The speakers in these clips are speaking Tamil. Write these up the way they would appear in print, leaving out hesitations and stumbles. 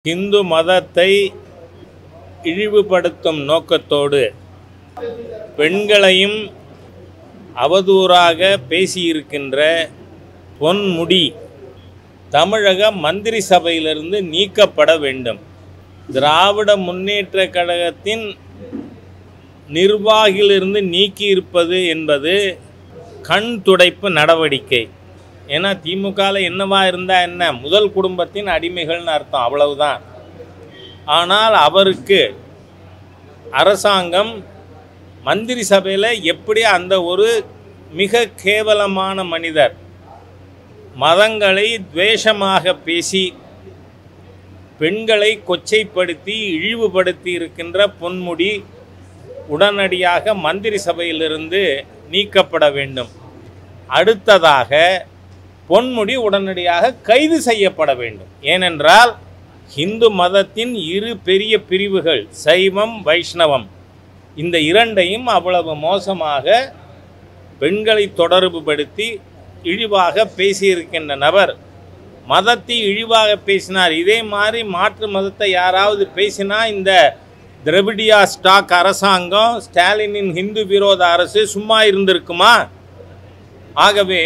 இந்து மதத்தை இழிவுபடுத்தும் நோக்கத்தோடு பெண்களையும் அவதூறாக பேசியிருக்கின்ற பொன்முடி தமிழக மந்திரி சபையிலிருந்து நீக்கப்பட வேண்டும். திராவிட முன்னேற்ற கழகத்தின் நிர்வாகியிலிருந்து நீக்கியிருப்பது என்பது கண் துடைப்பு நடவடிக்கை. ஏன்னா திமுகவில் என்னவா இருந்தால் என்ன, முதல் குடும்பத்தின் அடிமைகள்னு அர்த்தம், அவ்வளவுதான். ஆனால் அவருக்கு அரசாங்கம் மந்திரி சபையில் எப்படி அந்த ஒரு மிக கேவலமான மனிதர் மதங்களை துவேஷமாக பேசி பெண்களை கொச்சைப்படுத்தி இழிவுபடுத்தி இருக்கின்ற பொன்முடி உடனடியாக மந்திரி சபையிலிருந்து நீக்கப்பட வேண்டும். அடுத்ததாக பொன்முடி உடனடியாக கைது செய்யப்பட வேண்டும். ஏனென்றால் இந்து மதத்தின் இரு பெரிய பிரிவுகள் சைவம் வைஷ்ணவம், இந்த இரண்டையும் அவ்வளவு மோசமாக பெண்களை தொடர்புபடுத்தி இழிவாக பேசியிருக்கின்ற நபர் மதத்தை இழிவாக பேசினார். இதே மாதிரி மாற்று மதத்தை யாராவது பேசினா இந்த திரவிடியா ஸ்டாக் அரசாங்கம், ஸ்டாலினின் இந்து விரோத அரசு சும்மா இருந்திருக்குமா? ஆகவே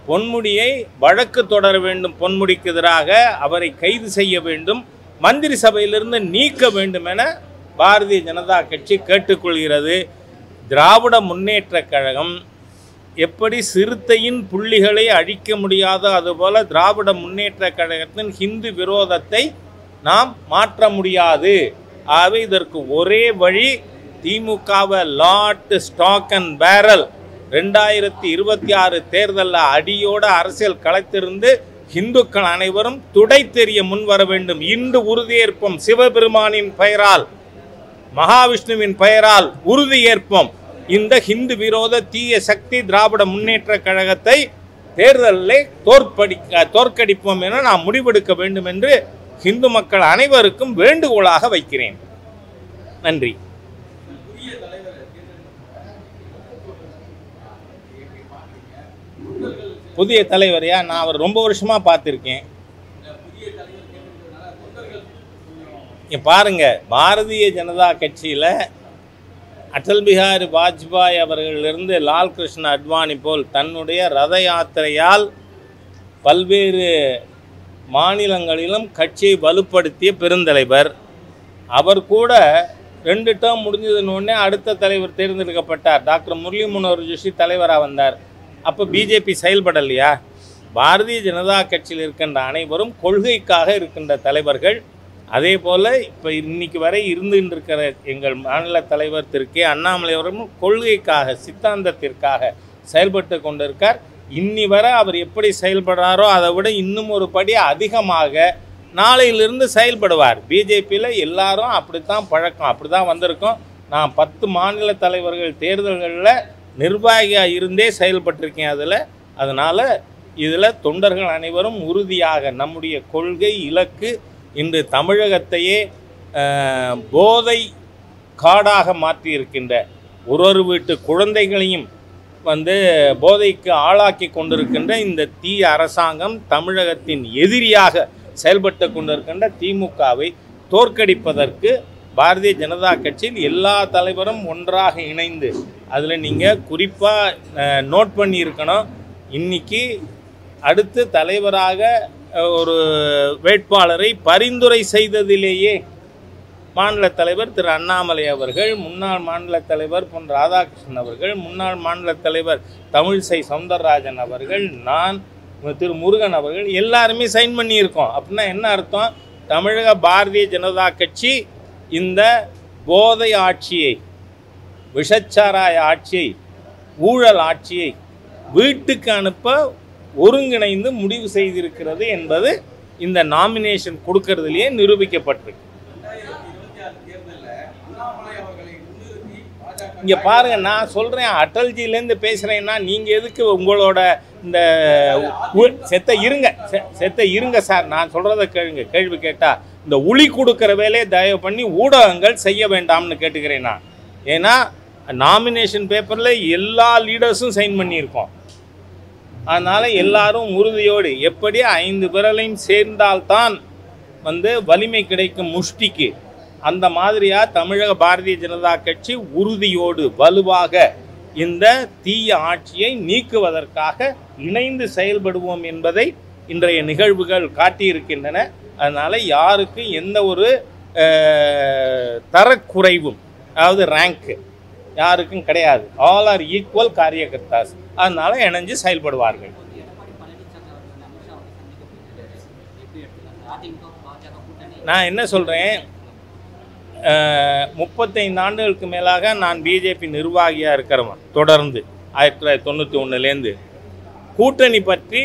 பொன்முடியை வழக்கு தொடர வேண்டும். பொன்முடிக்கு எதிராக அவரை கைது செய்ய வேண்டும், மந்திரி சபையிலிருந்து நீக்க வேண்டும் என பாரதிய ஜனதா கட்சி கேட்டுக்கொள்கிறது. திராவிட முன்னேற்ற கழகம் எப்படி சிறுத்தையின் புள்ளிகளை அழிக்க முடியாதோ அதுபோல திராவிட முன்னேற்ற கழகத்தின் ஹிந்து விரோதத்தை நாம் மாற்ற முடியாது. ஆகவே இதற்கு ஒரே வழி, திமுகவை லாட் ஸ்டாக் அண்ட் பேரல் 2026 தேர்தலில் அடியோட அரசியல் களத்திலிருந்து இந்துக்கள் அனைவரும் துடை தெரிய முன்வர வேண்டும். இன்று உறுதியேற்போம், சிவபெருமானின் பெயரால் மகாவிஷ்ணுவின் பெயரால் உறுதியேற்போம். இந்த ஹிந்து விரோத தீய சக்தி திராவிட முன்னேற்ற கழகத்தை தேர்தலில் தோற்கடிப்போம் என நாம் முடிவெடுக்க வேண்டும் என்று இந்து மக்கள் அனைவருக்கும் வேண்டுகோளாக வைக்கிறேன். நன்றி. புதிய தலைவரையா நான் அவர் ரொம்ப வருஷமா பார்த்துருக்கேன். பாருங்க, பாரதிய ஜனதா கட்சியில் அடல் பிஹாரி வாஜ்பாய் அவர்களிலிருந்து லால் கிருஷ்ண அத்வானி போல் தன்னுடைய ரத யாத்திரையால் பல்வேறு மாநிலங்களிலும் கட்சியை வலுப்படுத்திய பெருந்தலைவர். அவர் கூட 2 டேர்ம் முடிஞ்சதுன்னு அடுத்த தலைவர் தேர்ந்தெடுக்கப்பட்டார். டாக்டர் முரளி மனோகர் ஜோஷி தலைவராக வந்தார். அப்போ பிஜேபி செயல்படலையா? பாரதிய ஜனதா கட்சியில் இருக்கின்ற அனைவரும் கொள்கைக்காக இருக்கின்ற தலைவர்கள். அதே போல் இப்போ இன்னைக்கு வரை இருந்துகிட்டு எங்கள் மாநில தலைவர் திரு கே அண்ணாமலை அவர்களும் கொள்கைக்காக சித்தாந்தத்திற்காக செயல்பட்டு கொண்டிருக்கார். இன்னி வரை அவர் எப்படி செயல்படுறாரோ அதை விட இன்னும் ஒரு படி அதிகமாக நாளையிலிருந்து செயல்படுவார். பிஜேபியில் எல்லாரும் அப்படித்தான் பழக்கம், அப்படி தான் வந்திருக்கோம். நான் 10 மாநில தலைவர்கள் தேர்தல்களில் நிர்வாகியாக இருந்தே செயல்பட்டிருக்கேன். அதனால் இதில் தொண்டர்கள் அனைவரும் உறுதியாக நம்முடைய கொள்கை இலக்கு இன்று தமிழகத்தையே போதை காடாக மாற்றியிருக்கின்ற ஒரு வீட்டு குழந்தைகளையும் போதைக்கு ஆளாக்கி கொண்டிருக்கின்ற இந்த தீய அரசாங்கம் தமிழகத்தின் எதிரியாக செயல்பட்டு கொண்டிருக்கின்ற திமுகவை தோற்கடிப்பதற்கு பாரதிய ஜனதா கட்சியில் எல்லா தலைவரும் ஒன்றாக இணைந்து, அதில் நீங்கள் குறிப்பாக நோட் பண்ணியிருக்கணும், இன்றைக்கி அடுத்து தலைவராக ஒரு வேட்பாளரை பரிந்துரை செய்ததிலேயே மாநில தலைவர் திரு அண்ணாமலை அவர்கள், முன்னாள் மாநில தலைவர் பொன் ராதாகிருஷ்ணன் அவர்கள், முன்னாள் மாநில தலைவர் தமிழிசை சவுந்தரராஜன் அவர்கள், நான் திரு முருகன் அவர்கள் எல்லாருமே சைன் பண்ணியிருக்கோம். அப்படின்னா என்ன அர்த்தம்? தமிழக பாரதிய ஜனதா கட்சி இந்த போதை ஆட்சியை, விஷச்சாராய ஆட்சியை, ஊழல் ஆட்சியை வீட்டுக்கு அனுப்ப ஒருங்கிணைந்து முடிவு செய்திருக்கிறது என்பது இந்த நாமினேஷன் கொடுக்கறதுலேயே நிரூபிக்கப்பட்டிருக்கு. இங்கே பாருங்க, நான் சொல்கிறேன், அட்டல்ஜிலேருந்து பேசுகிறேன்னா நீங்கள் எதுக்கு உங்களோட இந்த செத்த இருங்க சார், நான் சொல்கிறத கேளுங்க. கேள்வி கேட்டால் இந்த உளி கொடுக்குற வேலையை தயவு பண்ணி ஊடகங்கள் செய்ய வேண்டாம்னு கேட்டுக்கிறேன் நான். ஏன்னா நாமினேஷன் பேப்பரில் எல்லா லீடர்ஸும் சைன் பண்ணியிருக்கோம். அதனால் எல்லாரும் உறுதியோடு எப்படி 5 விரலையும் சேர்ந்தால்தான் வலிமை கிடைக்கும் முஷ்டிக்கு. அந்த மாதிரியாக தமிழக பாரதிய ஜனதா கட்சி உறுதியோடு வலுவாக இந்த தீய ஆட்சியை நீக்குவதற்காக இணைந்து செயல்படுவோம் என்பதை இன்றைய நிகழ்வுகள் காட்டியிருக்கின்றன. அதனால் யாருக்கு எந்த ஒரு தரக்குறைவும், அதாவது ரேங்க்கு யாருக்கும் கிடையாது. ஆல் ஆர் ஈக்குவல் காரியகர்த்தாஸ். அதனால் இணைஞ்சு செயல்படுவார்கள். நான் என்ன சொல்கிறேன், 35 ஆண்டுகளுக்கு மேலாக நான் பிஜேபி நிர்வாகியாக இருக்கிறவன். தொடர்ந்து 1991லேருந்து கூட்டணி பற்றி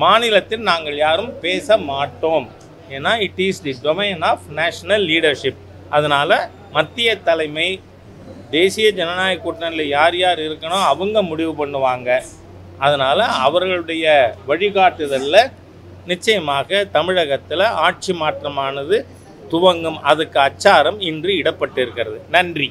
மாநிலத்தில் நாங்கள் யாரும் பேச மாட்டோம். ஏன்னா it is the domain of national leadership. அதனால் மத்திய தலைமை தேசிய ஜனநாயக கூட்டணியில் யார் யார் இருக்கணும் அவங்க முடிவு பண்ணுவாங்க. அதனால் அவர்களுடைய வழிகாட்டுதலில் நிச்சயமாக தமிழகத்தில் ஆட்சி மாற்றமானது துவங்கும். அதுக்கு அச்சாரம் இன்று இடப்பட்டிருக்கிறது. நன்றி.